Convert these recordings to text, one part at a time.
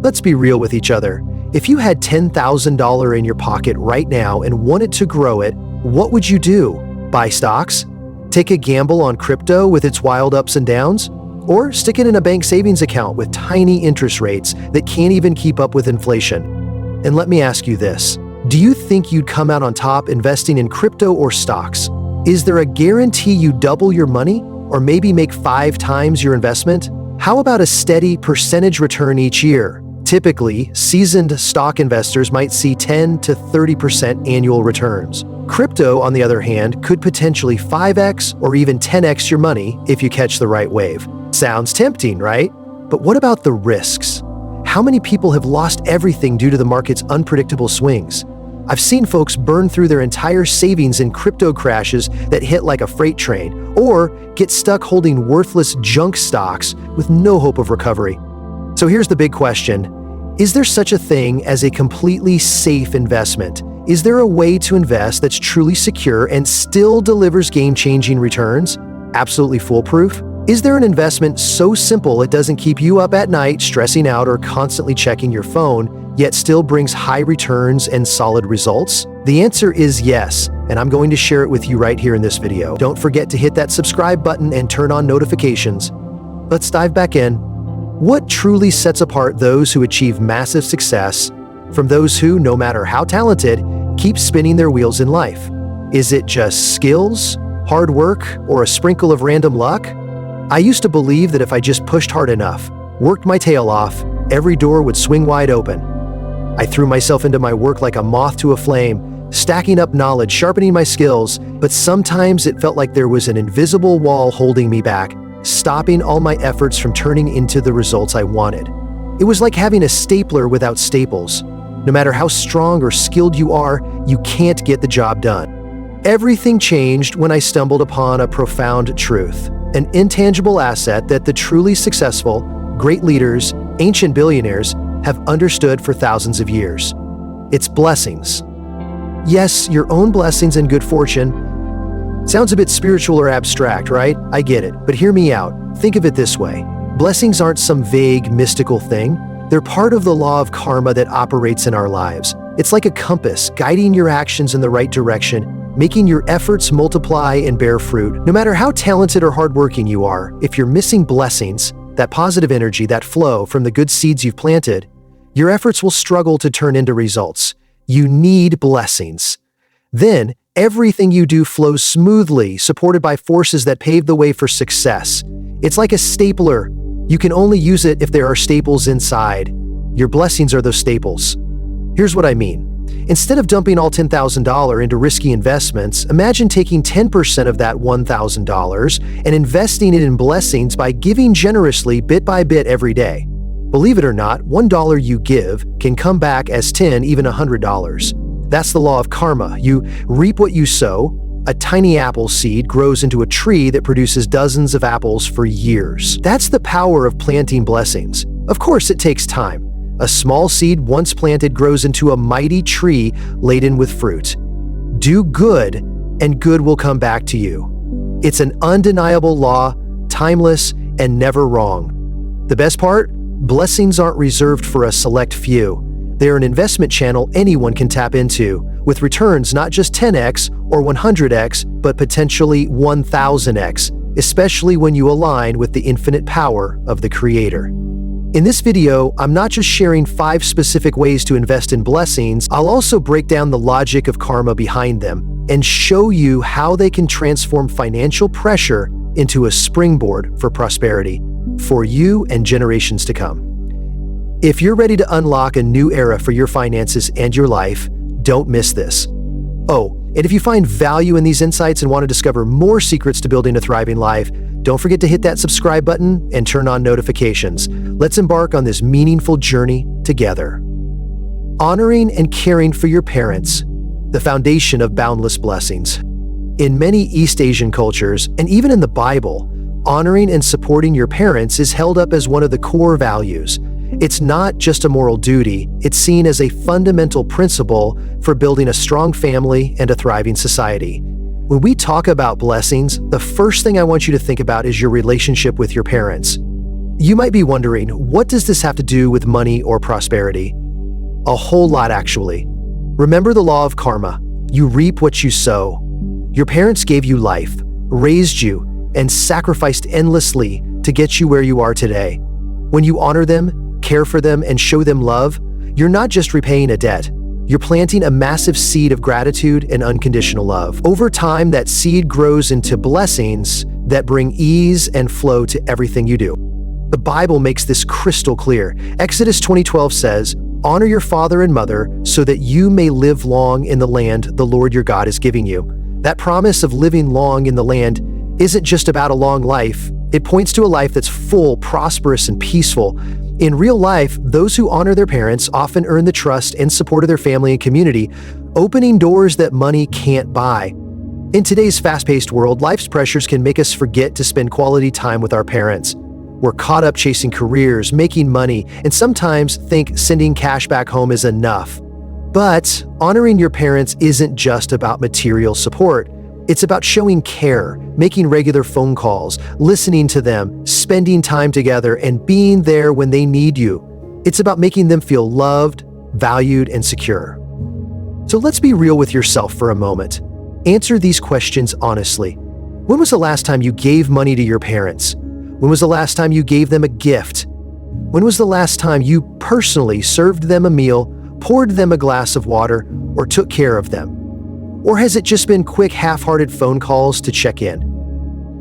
Let's be real with each other. If you had $10,000 in your pocket right now and wanted to grow it, what would you do? Buy stocks? Take a gamble on crypto with its wild ups and downs? Or stick it in a bank savings account with tiny interest rates that can't even keep up with inflation? And let me ask you this. Do you think you'd come out on top investing in crypto or stocks? Is there a guarantee you double your money or maybe make 5 times your investment? How about a steady percentage return each year? Typically, seasoned stock investors might see 10 to 30% annual returns. Crypto, on the other hand, could potentially 5x or even 10x your money if you catch the right wave. Sounds tempting, right? But what about the risks? How many people have lost everything due to the market's unpredictable swings? I've seen folks burn through their entire savings in crypto crashes that hit like a freight train, or get stuck holding worthless junk stocks with no hope of recovery. So here's the big question. Is there such a thing as a completely safe investment? Is there a way to invest that's truly secure and still delivers game-changing returns? Absolutely foolproof? Is there an investment so simple it doesn't keep you up at night stressing out or constantly checking your phone, yet still brings high returns and solid results? The answer is yes, and I'm going to share it with you right here in this video. Don't forget to hit that subscribe button and turn on notifications. Let's dive back in. What truly sets apart those who achieve massive success from those who, no matter how talented, keep spinning their wheels in life? Is it just skills, hard work, or a sprinkle of random luck? I used to believe that if I just pushed hard enough, worked my tail off, every door would swing wide open. I threw myself into my work like a moth to a flame, stacking up knowledge, sharpening my skills, but sometimes it felt like there was an invisible wall holding me back, stopping all my efforts from turning into the results I wanted. It was like having a stapler without staples. No matter how strong or skilled you are, you can't get the job done. Everything changed when I stumbled upon a profound truth, an intangible asset that the truly successful, great leaders, ancient billionaires have understood for thousands of years. It's blessings. Yes, your own blessings and good fortune. Sounds a bit spiritual or abstract, right? I get it, but hear me out. Think of it this way. Blessings aren't some vague, mystical thing. They're part of the law of karma that operates in our lives. It's like a compass, guiding your actions in the right direction, making your efforts multiply and bear fruit. No matter how talented or hardworking you are, if you're missing blessings, that positive energy, that flow from the good seeds you've planted, your efforts will struggle to turn into results. You need blessings. Then, everything you do flows smoothly, supported by forces that pave the way for success. It's like a stapler. You can only use it if there are staples inside. Your blessings are those staples. Here's what I mean. Instead of dumping all $10,000 into risky investments, imagine taking 10% of that $1,000 and investing it in blessings by giving generously bit by bit every day. Believe it or not, $1 you give can come back as 10, even $100. That's the law of karma. You reap what you sow. A tiny apple seed grows into a tree that produces dozens of apples for years. That's the power of planting blessings. Of course, it takes time. A small seed once planted grows into a mighty tree laden with fruit. Do good, and good will come back to you. It's an undeniable law, timeless, and never wrong. The best part? Blessings aren't reserved for a select few. They're an investment channel anyone can tap into, with returns not just 10x or 100x, but potentially 1000x, especially when you align with the infinite power of the Creator. In this video, I'm not just sharing 5 specific ways to invest in blessings, I'll also break down the logic of karma behind them and show you how they can transform financial pressure into a springboard for prosperity for you and generations to come. If you're ready to unlock a new era for your finances and your life, don't miss this. Oh, and if you find value in these insights and want to discover more secrets to building a thriving life, don't forget to hit that subscribe button and turn on notifications. Let's embark on this meaningful journey together. Honoring and caring for your parents, the foundation of boundless blessings. In many East Asian cultures, and even in the Bible, honoring and supporting your parents is held up as one of the core values. It's not just a moral duty, it's seen as a fundamental principle for building a strong family and a thriving society. When we talk about blessings, the first thing I want you to think about is your relationship with your parents. You might be wondering, what does this have to do with money or prosperity? A whole lot, actually. Remember the law of karma. You reap what you sow. Your parents gave you life, raised you, and sacrificed endlessly to get you where you are today. When you honor them, care for them, and show them love, you're not just repaying a debt. You're planting a massive seed of gratitude and unconditional love. Over time, that seed grows into blessings that bring ease and flow to everything you do. The Bible makes this crystal clear. Exodus 20:12 says, "Honor your father and mother so that you may live long in the land the Lord your God is giving you." That promise of living long in the land isn't just about a long life. It points to a life that's full, prosperous, and peaceful. In real life, those who honor their parents often earn the trust and support of their family and community, opening doors that money can't buy. In today's fast-paced world, life's pressures can make us forget to spend quality time with our parents. We're caught up chasing careers, making money, and sometimes think sending cash back home is enough. But honoring your parents isn't just about material support. It's about showing care, making regular phone calls, listening to them, spending time together, and being there when they need you. It's about making them feel loved, valued, and secure. So let's be real with yourself for a moment. Answer these questions honestly. When was the last time you gave money to your parents? When was the last time you gave them a gift? When was the last time you personally served them a meal, poured them a glass of water, or took care of them? Or has it just been quick, half-hearted phone calls to check in?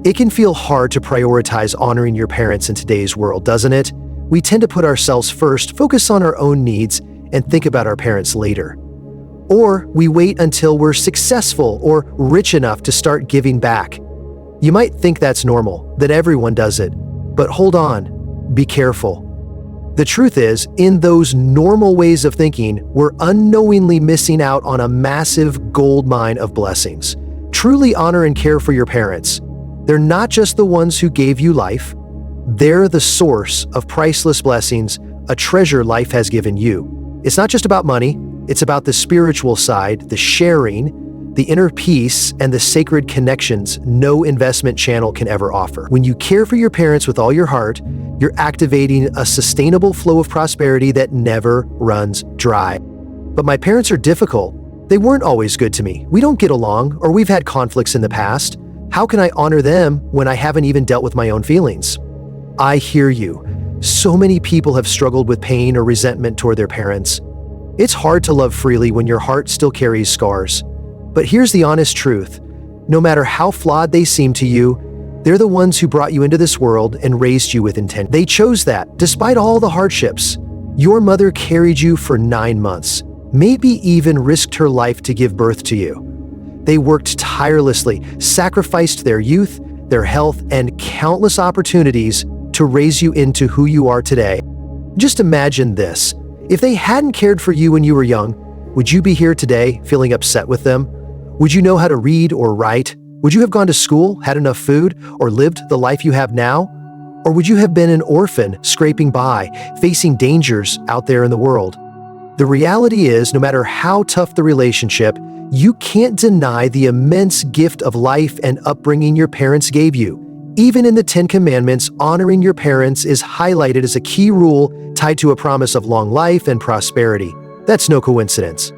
It can feel hard to prioritize honoring your parents in today's world, doesn't it? We tend to put ourselves first, focus on our own needs, and think about our parents later. Or we wait until we're successful or rich enough to start giving back. You might think that's normal, that everyone does it. But hold on, be careful. The truth is, in those normal ways of thinking, we're unknowingly missing out on a massive gold mine of blessings. Truly honor and care for your parents. They're not just the ones who gave you life. They're the source of priceless blessings, a treasure life has given you. It's not just about money. It's about the spiritual side, the sharing, the inner peace, and the sacred connections no investment channel can ever offer. When you care for your parents with all your heart, you're activating a sustainable flow of prosperity that never runs dry. But my parents are difficult. They weren't always good to me. We don't get along, or we've had conflicts in the past. How can I honor them when I haven't even dealt with my own feelings? I hear you. So many people have struggled with pain or resentment toward their parents. It's hard to love freely when your heart still carries scars. But here's the honest truth. No matter how flawed they seem to you, they're the ones who brought you into this world and raised you with intent. They chose that, despite all the hardships. Your mother carried you for 9 months, maybe even risked her life to give birth to you. They worked tirelessly, sacrificed their youth, their health, and countless opportunities to raise you into who you are today. Just imagine this. If they hadn't cared for you when you were young, would you be here today feeling upset with them? Would you know how to read or write? Would you have gone to school, had enough food, or lived the life you have now? Or would you have been an orphan, scraping by, facing dangers out there in the world? The reality is, no matter how tough the relationship, you can't deny the immense gift of life and upbringing your parents gave you. Even in the 10 Commandments, honoring your parents is highlighted as a key rule tied to a promise of long life and prosperity. That's no coincidence.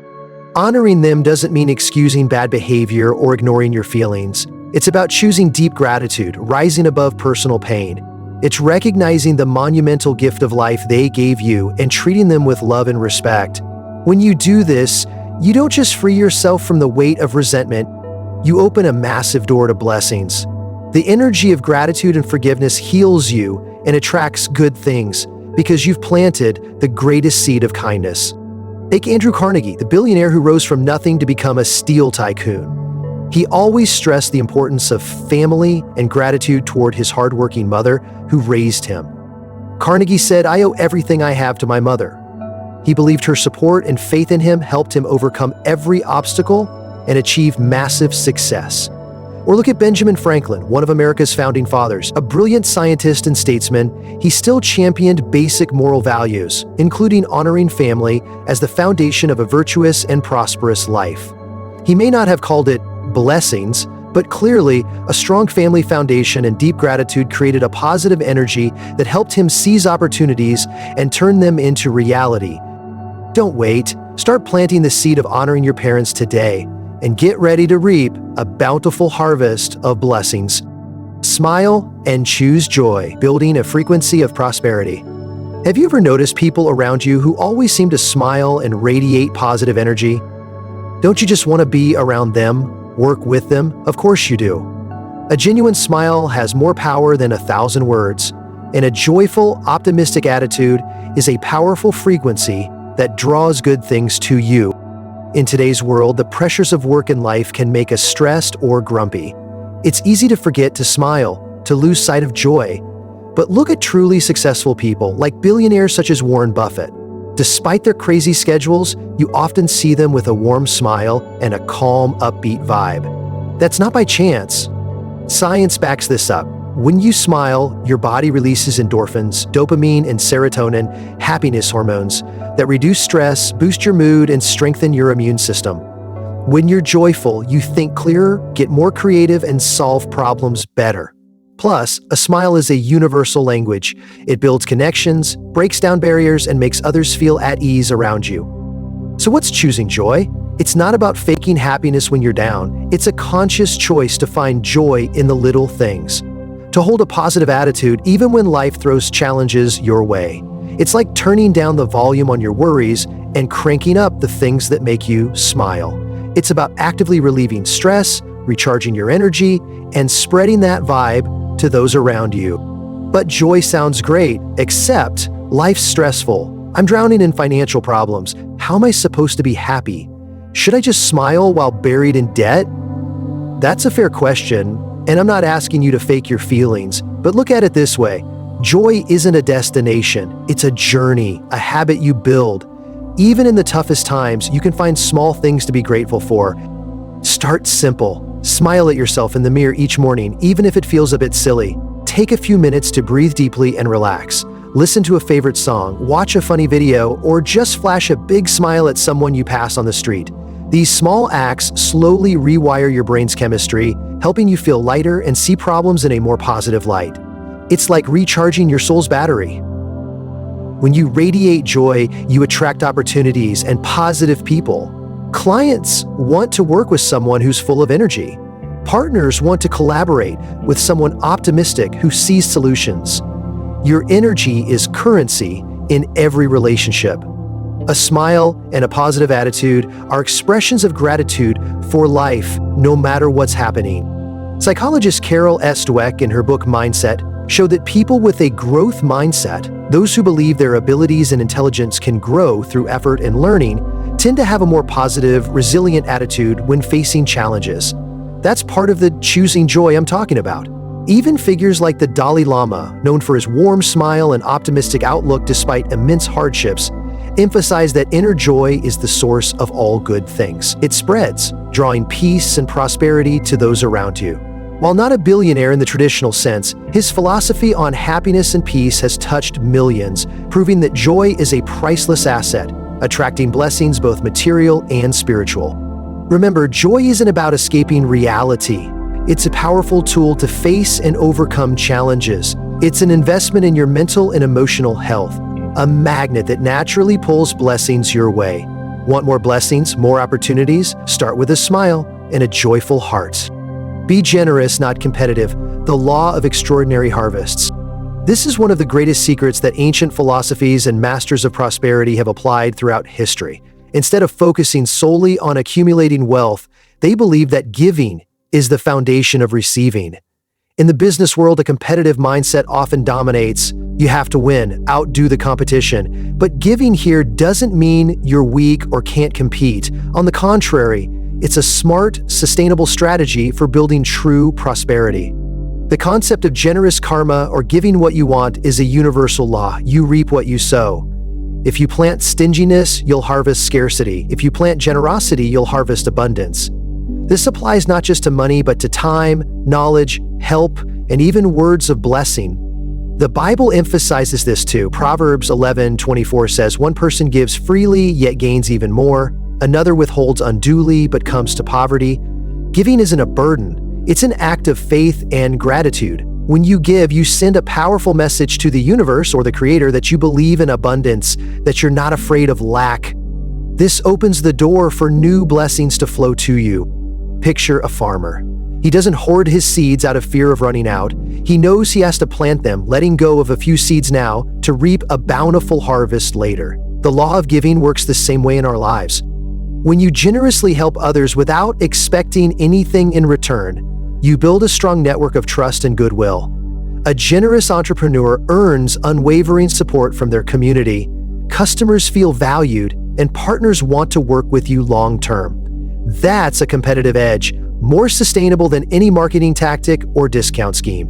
Honoring them doesn't mean excusing bad behavior or ignoring your feelings. It's about choosing deep gratitude, rising above personal pain. It's recognizing the monumental gift of life they gave you and treating them with love and respect. When you do this, you don't just free yourself from the weight of resentment, you open a massive door to blessings. The energy of gratitude and forgiveness heals you and attracts good things because you've planted the greatest seed of kindness. Take Andrew Carnegie, the billionaire who rose from nothing to become a steel tycoon. He always stressed the importance of family and gratitude toward his hardworking mother who raised him. Carnegie said, "I owe everything I have to my mother." He believed her support and faith in him helped him overcome every obstacle and achieve massive success. Or look at Benjamin Franklin, one of America's founding fathers. A brilliant scientist and statesman, he still championed basic moral values, including honoring family as the foundation of a virtuous and prosperous life. He may not have called it blessings, But clearly, a strong family foundation and deep gratitude created a positive energy that helped him seize opportunities and turn them into reality. Don't wait. Start planting the seed of honoring your parents today and get ready to reap a bountiful harvest of blessings. Smile and choose joy, building a frequency of prosperity. Have you ever noticed people around you who always seem to smile and radiate positive energy? Don't you just want to be around them, work with them? Of course you do. A genuine smile has more power than 1,000 words, and a joyful, optimistic attitude is a powerful frequency that draws good things to you. In today's world, the pressures of work and life can make us stressed or grumpy. It's easy to forget to smile, to lose sight of joy. But look at truly successful people, like billionaires such as Warren Buffett. Despite their crazy schedules, you often see them with a warm smile and a calm, upbeat vibe. That's not by chance. Science backs this up. When you smile, your body releases endorphins, dopamine, and serotonin, happiness hormones, that reduce stress, boost your mood, and strengthen your immune system. When you're joyful, you think clearer, get more creative, and solve problems better. Plus, a smile is a universal language. It builds connections, breaks down barriers, and makes others feel at ease around you. So what's choosing joy? It's not about faking happiness when you're down. It's a conscious choice to find joy in the little things. To hold a positive attitude even when life throws challenges your way. It's like turning down the volume on your worries and cranking up the things that make you smile. It's about actively relieving stress, recharging your energy, and spreading that vibe to those around you. But joy sounds great, except life's stressful. I'm drowning in financial problems. How am I supposed to be happy? Should I just smile while buried in debt? That's a fair question, and I'm not asking you to fake your feelings, but look at it this way. Joy isn't a destination, it's a journey, a habit you build. Even in the toughest times, you can find small things to be grateful for. Start simple. Smile at yourself in the mirror each morning, even if it feels a bit silly. Take a few minutes to breathe deeply and relax. Listen to a favorite song, watch a funny video, or just flash a big smile at someone you pass on the street. These small acts slowly rewire your brain's chemistry, helping you feel lighter and see problems in a more positive light. It's like recharging your soul's battery. When you radiate joy, you attract opportunities and positive people. Clients want to work with someone who's full of energy. Partners want to collaborate with someone optimistic who sees solutions. Your energy is currency in every relationship. A smile and a positive attitude are expressions of gratitude for life, no matter what's happening. Psychologist Carol S. Dweck, in her book Mindset, showed that people with a growth mindset, those who believe their abilities and intelligence can grow through effort and learning, tend to have a more positive, resilient attitude when facing challenges. That's part of the choosing joy I'm talking about. Even figures like the Dalai Lama, known for his warm smile and optimistic outlook despite immense hardships, emphasize that inner joy is the source of all good things. It spreads, drawing peace and prosperity to those around you. While not a billionaire in the traditional sense, his philosophy on happiness and peace has touched millions, proving that joy is a priceless asset, attracting blessings both material and spiritual. Remember, joy isn't about escaping reality. It's a powerful tool to face and overcome challenges. It's an investment in your mental and emotional health, a magnet that naturally pulls blessings your way. Want more blessings, more opportunities? Start with a smile and a joyful heart. Be generous, not competitive. The law of extraordinary harvests. This is one of the greatest secrets that ancient philosophies and masters of prosperity have applied throughout history. Instead of focusing solely on accumulating wealth, they believe that giving is the foundation of receiving. In the business world, a competitive mindset often dominates. You have to win, outdo the competition. But giving here doesn't mean you're weak or can't compete. On the contrary, it's a smart, sustainable strategy for building true prosperity. The concept of generous karma, or giving what you want, is a universal law. You reap what you sow. If you plant stinginess, you'll harvest scarcity. If you plant generosity, you'll harvest abundance. This applies not just to money, but to time, knowledge, help, and even words of blessing. The Bible emphasizes this too. Proverbs 11:24 says, "One person gives freely, yet gains even more. Another withholds unduly, but comes to poverty." Giving isn't a burden. It's an act of faith and gratitude. When you give, you send a powerful message to the universe or the creator that you believe in abundance, that you're not afraid of lack. This opens the door for new blessings to flow to you. Picture a farmer. He doesn't hoard his seeds out of fear of running out. He knows he has to plant them, letting go of a few seeds now to reap a bountiful harvest later. The law of giving works the same way in our lives. When you generously help others without expecting anything in return, you build a strong network of trust and goodwill. A generous entrepreneur earns unwavering support from their community. Customers feel valued, and partners want to work with you long term. That's a competitive edge, more sustainable than any marketing tactic or discount scheme.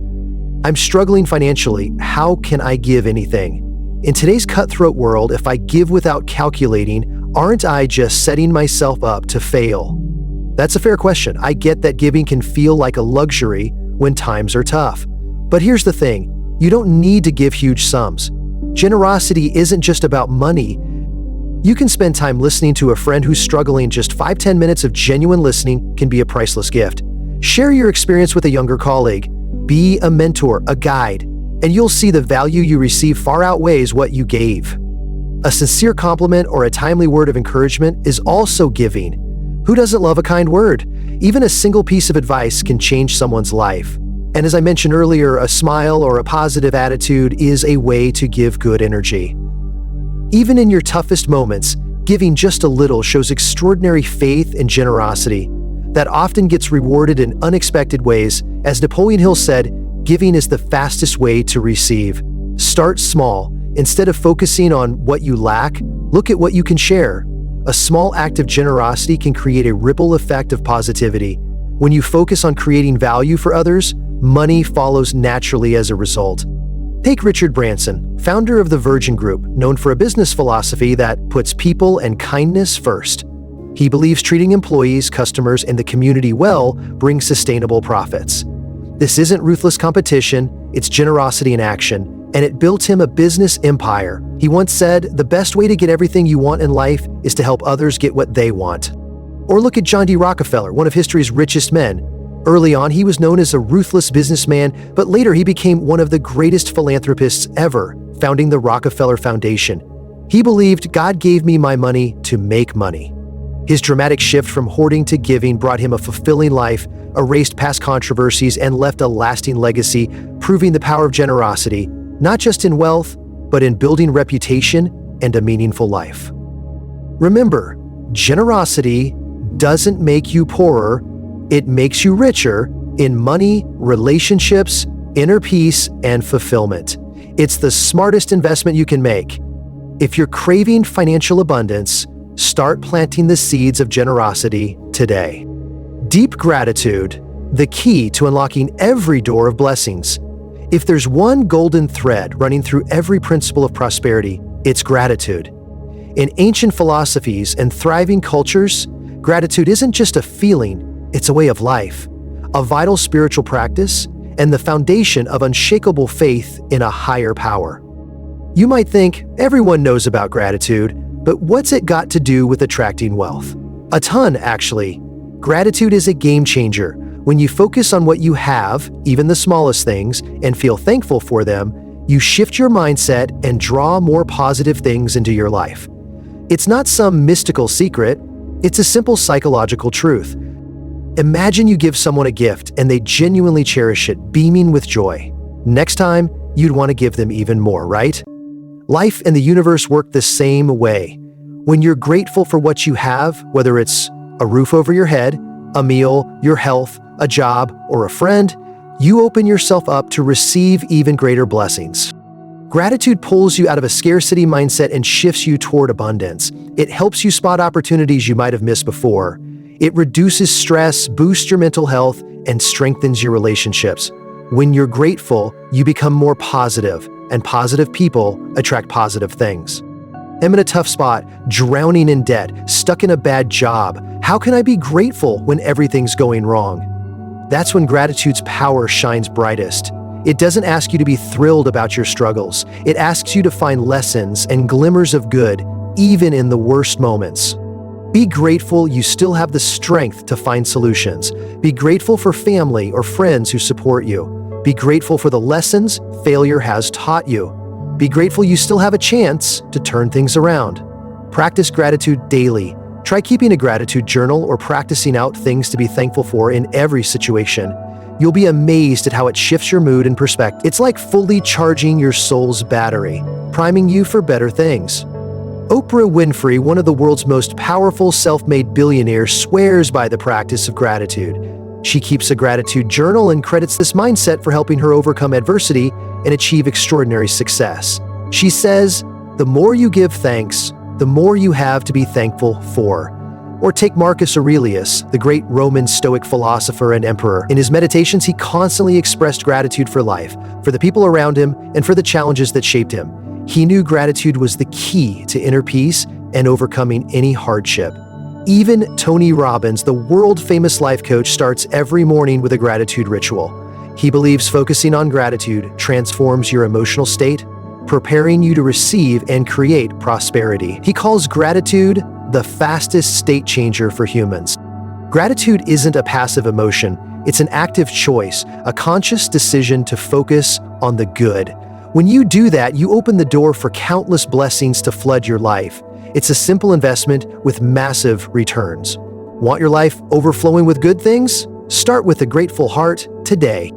I'm struggling financially. How can I give anything? In today's cutthroat world, if I give without calculating, aren't I just setting myself up to fail? That's a fair question. I get that giving can feel like a luxury when times are tough. But here's the thing, you don't need to give huge sums. Generosity isn't just about money. You can spend time listening to a friend who's struggling. Just 5-10 minutes of genuine listening can be a priceless gift. Share your experience with a younger colleague. Be a mentor, a guide, and you'll see the value you receive far outweighs what you gave. A sincere compliment or a timely word of encouragement is also giving. Who doesn't love a kind word? Even a single piece of advice can change someone's life. And as I mentioned earlier, a smile or a positive attitude is a way to give good energy. Even in your toughest moments, giving just a little shows extraordinary faith and generosity that often gets rewarded in unexpected ways. As Napoleon Hill said, giving is the fastest way to receive. Start small. Instead of focusing on what you lack, look at what you can share. A small act of generosity can create a ripple effect of positivity. When you focus on creating value for others, money follows naturally as a result. Take Richard Branson, founder of the Virgin Group, known for a business philosophy that puts people and kindness first. He believes treating employees, customers, and the community well brings sustainable profits. This isn't ruthless competition, it's generosity in action, and it built him a business empire. He once said, "The best way to get everything you want in life is to help others get what they want." Or look at John D. Rockefeller, one of history's richest men. Early on, he was known as a ruthless businessman, but later he became one of the greatest philanthropists ever, founding the Rockefeller Foundation. He believed, "God gave me my money to make money." His dramatic shift from hoarding to giving brought him a fulfilling life, erased past controversies, and left a lasting legacy, proving the power of generosity, not just in wealth, but in building reputation and a meaningful life. Remember, generosity doesn't make you poorer, it makes you richer in money, relationships, inner peace, and fulfillment. It's the smartest investment you can make. If you're craving financial abundance, start planting the seeds of generosity today. Deep gratitude, the key to unlocking every door of blessings. If there's one golden thread running through every principle of prosperity, it's gratitude. In ancient philosophies and thriving cultures, gratitude isn't just a feeling, it's a way of life, a vital spiritual practice, and the foundation of unshakable faith in a higher power. You might think, everyone knows about gratitude, but what's it got to do with attracting wealth? A ton, actually. Gratitude is a game changer. When you focus on what you have, even the smallest things, and feel thankful for them, you shift your mindset and draw more positive things into your life. It's not some mystical secret, it's a simple psychological truth. Imagine you give someone a gift and they genuinely cherish it, beaming with joy. Next time, you'd want to give them even more, right? Life and the universe work the same way. When you're grateful for what you have, whether it's a roof over your head, a meal, your health, a job, or a friend, you open yourself up to receive even greater blessings. Gratitude pulls you out of a scarcity mindset and shifts you toward abundance. It helps you spot opportunities you might have missed before. It reduces stress, boosts your mental health, and strengthens your relationships. When you're grateful, you become more positive, and positive people attract positive things. I'm in a tough spot, drowning in debt, stuck in a bad job. How can I be grateful when everything's going wrong? That's when gratitude's power shines brightest. It doesn't ask you to be thrilled about your struggles. It asks you to find lessons and glimmers of good, even in the worst moments. Be grateful you still have the strength to find solutions. Be grateful for family or friends who support you. Be grateful for the lessons failure has taught you. Be grateful you still have a chance to turn things around. Practice gratitude daily. Try keeping a gratitude journal or practicing out things to be thankful for in every situation. You'll be amazed at how it shifts your mood and perspective. It's like fully charging your soul's battery, priming you for better things. Oprah Winfrey, one of the world's most powerful self-made billionaires, swears by the practice of gratitude. She keeps a gratitude journal and credits this mindset for helping her overcome adversity and achieve extraordinary success. She says, "The more you give thanks, the more you have to be thankful for." Or take Marcus Aurelius, the great Roman Stoic philosopher and emperor. In his meditations, he constantly expressed gratitude for life, for the people around him, and for the challenges that shaped him. He knew gratitude was the key to inner peace and overcoming any hardship. Even Tony Robbins, the world-famous life coach, starts every morning with a gratitude ritual. He believes focusing on gratitude transforms your emotional state, preparing you to receive and create prosperity. He calls gratitude the fastest state changer for humans. Gratitude isn't a passive emotion, it's an active choice, a conscious decision to focus on the good. When you do that, you open the door for countless blessings to flood your life. It's a simple investment with massive returns. Want your life overflowing with good things? Start with a grateful heart today.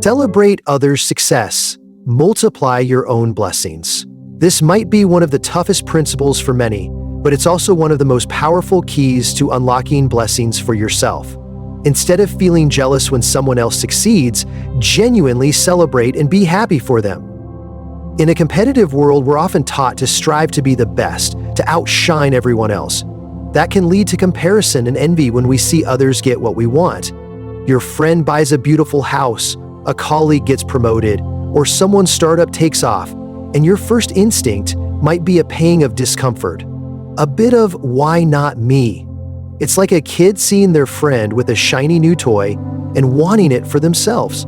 Celebrate others' success. Multiply your own blessings. This might be one of the toughest principles for many, but it's also one of the most powerful keys to unlocking blessings for yourself. Instead of feeling jealous when someone else succeeds, genuinely celebrate and be happy for them. In a competitive world, we're often taught to strive to be the best, to outshine everyone else. That can lead to comparison and envy when we see others get what we want. Your friend buys a beautiful house, a colleague gets promoted, or someone's startup takes off, and your first instinct might be a pang of discomfort. A bit of "why not me?" It's like a kid seeing their friend with a shiny new toy and wanting it for themselves.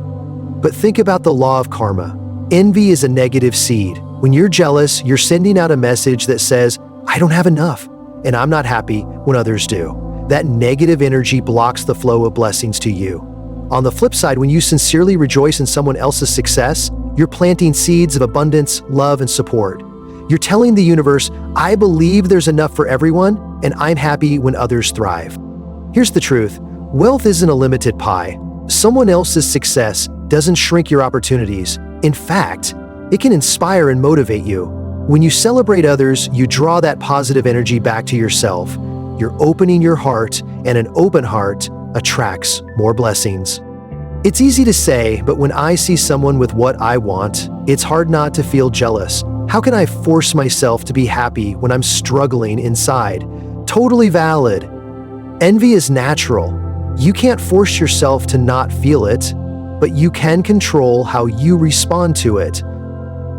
But think about the law of karma. Envy is a negative seed. When you're jealous, you're sending out a message that says, "I don't have enough, and I'm not happy when others do." That negative energy blocks the flow of blessings to you. On the flip side, when you sincerely rejoice in someone else's success, you're planting seeds of abundance, love, and support. You're telling the universe, "I believe there's enough for everyone, and I'm happy when others thrive." Here's the truth. Wealth isn't a limited pie. Someone else's success doesn't shrink your opportunities. In fact, it can inspire and motivate you. When you celebrate others, you draw that positive energy back to yourself. You're opening your heart, and an open heart attracts more blessings. It's easy to say, but when I see someone with what I want, it's hard not to feel jealous. How can I force myself to be happy when I'm struggling inside? Totally valid. Envy is natural. You can't force yourself to not feel it, but you can control how you respond to it.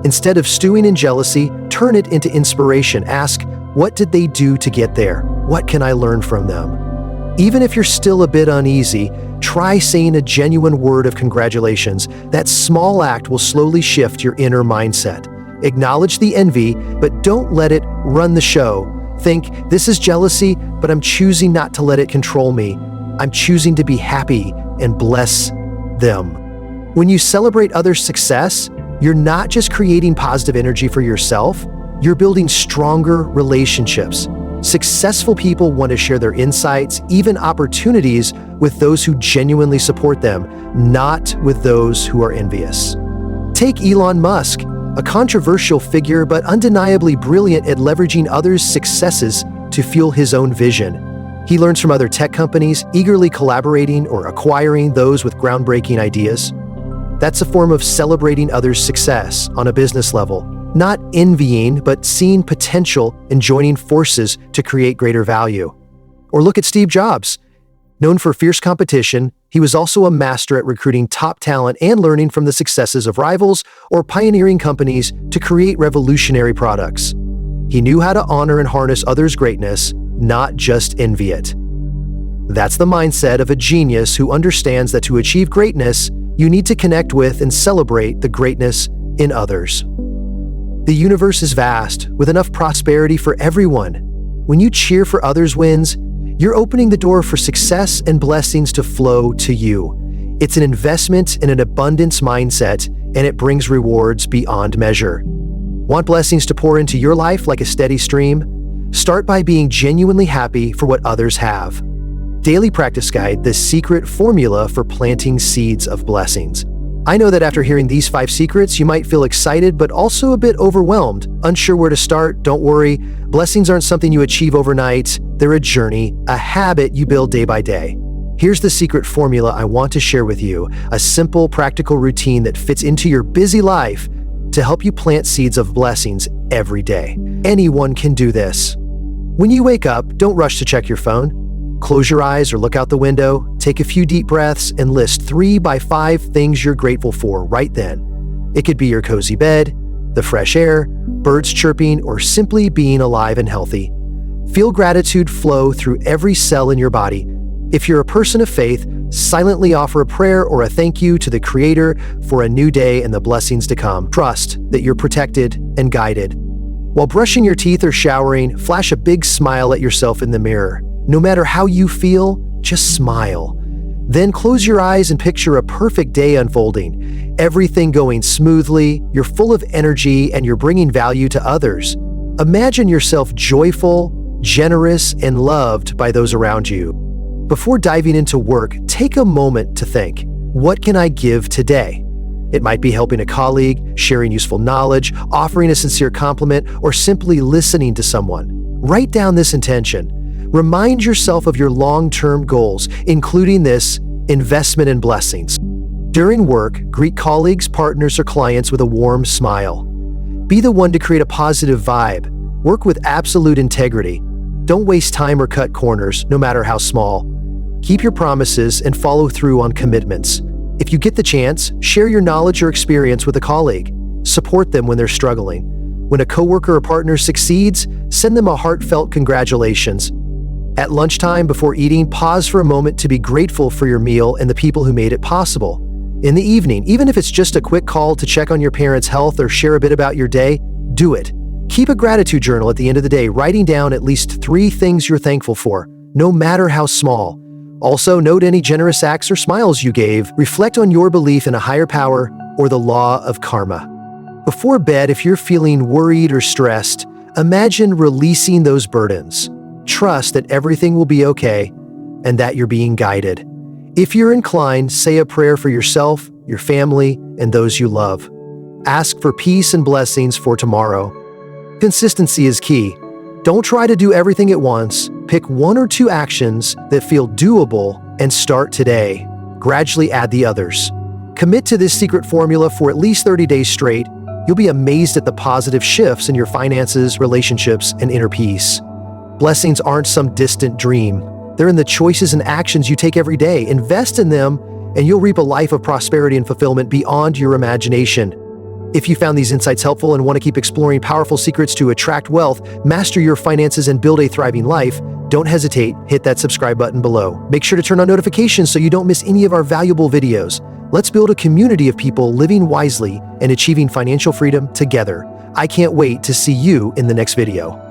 Instead of stewing in jealousy, turn it into inspiration. Ask, what did they do to get there? What can I learn from them? Even if you're still a bit uneasy, try saying a genuine word of congratulations. That small act will slowly shift your inner mindset. Acknowledge the envy, but don't let it run the show. Think, this is jealousy, but I'm choosing not to let it control me. I'm choosing to be happy and bless them. When you celebrate others' success, you're not just creating positive energy for yourself, you're building stronger relationships. Successful people want to share their insights, even opportunities, with those who genuinely support them, not with those who are envious. Take Elon Musk, a controversial figure but undeniably brilliant at leveraging others' successes to fuel his own vision. He learns from other tech companies, eagerly collaborating or acquiring those with groundbreaking ideas. That's a form of celebrating others' success on a business level. Not envying, but seeing potential and joining forces to create greater value. Or look at Steve Jobs. Known for fierce competition, he was also a master at recruiting top talent and learning from the successes of rivals or pioneering companies to create revolutionary products. He knew how to honor and harness others' greatness, not just envy it. That's the mindset of a genius who understands that to achieve greatness, you need to connect with and celebrate the greatness in others. The universe is vast, with enough prosperity for everyone. When you cheer for others' wins, you're opening the door for success and blessings to flow to you. It's an investment in an abundance mindset, and it brings rewards beyond measure. Want blessings to pour into your life like a steady stream? Start by being genuinely happy for what others have. Daily Practice Guide, the secret formula for planting seeds of blessings. I know that after hearing these 5 secrets, you might feel excited but also a bit overwhelmed, unsure where to start. Don't worry, blessings aren't something you achieve overnight. They're a journey, a habit you build day by day. Here's the secret formula I want to share with you, a simple, practical routine that fits into your busy life to help you plant seeds of blessings every day. Anyone can do this. When you wake up, don't rush to check your phone. Close your eyes or look out the window, take a few deep breaths, and list 3 by 5 things you're grateful for right then. It could be your cozy bed, the fresh air, birds chirping, or simply being alive and healthy. Feel gratitude flow through every cell in your body. If you're a person of faith, silently offer a prayer or a thank you to the Creator for a new day and the blessings to come. Trust that you're protected and guided. While brushing your teeth or showering, flash a big smile at yourself in the mirror. No matter how you feel, just smile. Then close your eyes and picture a perfect day unfolding. Everything going smoothly, you're full of energy, and you're bringing value to others. Imagine yourself joyful, generous, and loved by those around you. Before diving into work, take a moment to think, what can I give today? It might be helping a colleague, sharing useful knowledge, offering a sincere compliment, or simply listening to someone. Write down this intention. Remind yourself of your long-term goals, including this investment in blessings. During work, greet colleagues, partners, or clients with a warm smile. Be the one to create a positive vibe. Work with absolute integrity. Don't waste time or cut corners, no matter how small. Keep your promises and follow through on commitments. If you get the chance, share your knowledge or experience with a colleague. Support them when they're struggling. When a coworker or partner succeeds, send them a heartfelt congratulations. At lunchtime, before eating, pause for a moment to be grateful for your meal and the people who made it possible. In the evening, even if it's just a quick call to check on your parents' health or share a bit about your day, do it. Keep a gratitude journal at the end of the day, writing down at least 3 things you're thankful for, no matter how small. Also, note any generous acts or smiles you gave. Reflect on your belief in a higher power or the law of karma. Before bed, if you're feeling worried or stressed, imagine releasing those burdens. Trust that everything will be okay and that you're being guided. If you're inclined, say a prayer for yourself, your family, and those you love. Ask for peace and blessings for tomorrow. Consistency is key. Don't try to do everything at once. Pick 1 or 2 actions that feel doable and start today. Gradually add the others. Commit to this secret formula for at least 30 days straight. You'll be amazed at the positive shifts in your finances, relationships, and inner peace. Blessings aren't some distant dream. They're in the choices and actions you take every day. Invest in them, and you'll reap a life of prosperity and fulfillment beyond your imagination. If you found these insights helpful and want to keep exploring powerful secrets to attract wealth, master your finances, and build a thriving life, don't hesitate, hit that subscribe button below. Make sure to turn on notifications so you don't miss any of our valuable videos. Let's build a community of people living wisely and achieving financial freedom together. I can't wait to see you in the next video.